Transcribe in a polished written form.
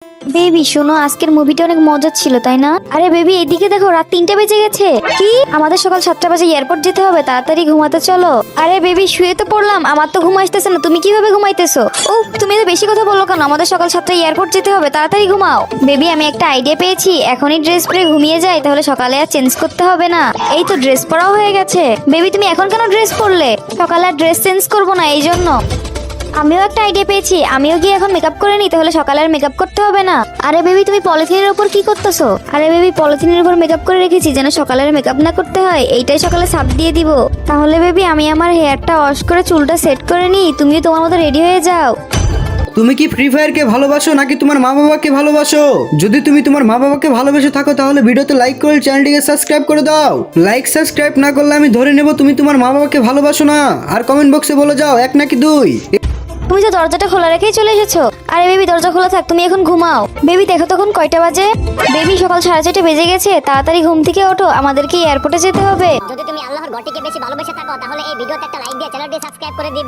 Baby শোনো, আজকের মুভিটা অনেক মজার ছিল তাই না? আরে বেবি এদিকে দেখো, রাত 3টা বেজে গেছে। কি? আমাদের সকাল 7টা বাজে এয়ারপোর্ট যেতে হবে, তাড়াতাড়ি ঘুমাতে চলো। আরে বেবি শুয়ে তো পড়লাম, আমার তো ঘুম আসতেছে না, তুমি কিভাবে ঘুমাইতেছো? ও তুমি তো বেশি কথা বলো কেন? আমাদের সকাল 7টায় এয়ারপোর্ট যেতে হবে, তাড়াতাড়ি ঘুমাও। বেবি আমি একটা আইডিয়া পেয়েছি, এখনই ড্রেস পরে ঘুমিয়ে যাই, তাহলে সকালে আর চেঞ্জ করতে হবে না। এই তো ড্রেস পরাও হয়ে গেছে। বেবি তুমি এখন কেন ড্রেস পরলে? সকালে আর ড্রেস চেঞ্জ করবো না এই জন্য। আমিও একটা আইডিয়া পেয়েছি, আমিও গিয়ে এখন মেকআপ করে নিই, তাহলে সকালে আর মেকআপ করতে হবে না। আরে বেবি তুমি পলিথিনের উপর কি করতেছো? আরে বেবি পলিথিনের উপর মেকআপ করে রেখেছি যেন সকালে আর মেকআপ না করতে হয়, এইটাই সকালে সাপ দিয়ে দিব। তাহলে বেবি আমি আমার হেয়ারটা ওয়াশ করে চুলটা সেট করে নিই, তুমিও তোমার মতো রেডি হয়ে যাও। তুমি কি ফ্রি ফায়ারকে ভালোবাসো নাকি তোমার মা বাবাকে ভালোবাসো? যদি তুমি তোমার মা বাবাকে ভালোবেসে থাকো তাহলে ভিডিওতে লাইক করে চ্যানেলটিকে সাবস্ক্রাইব করে দাও। লাইক সাবস্ক্রাইব না করলে আমি ধরে নেব তুমি তোমার মা বাবাকে ভালোবাসো না। আর কমেন্ট বক্সে বলে যাও 1 নাকি 2। তুমি তো দরজাটা খোলা রেখেই চলে এসেছো। আরে বেবি দরজা খোলা থাক, তুমি এখন ঘুমাও। বেবি দেখো তখন কয়টা বাজে। বেবি সকাল 4:30 বেজে গেছে, তাড়াতাড়ি ঘুম থেকে ওঠো, আমাদেরকে এয়ারপোর্টে যেতে হবে। যদি তুমি আল্লাহর ঘরটিকে বেশি ভালোবেসে থাকো তাহলে এই ভিডিওতে একটা লাইক দিয়ে চ্যানেলটি সাবস্ক্রাইব করে দিবে।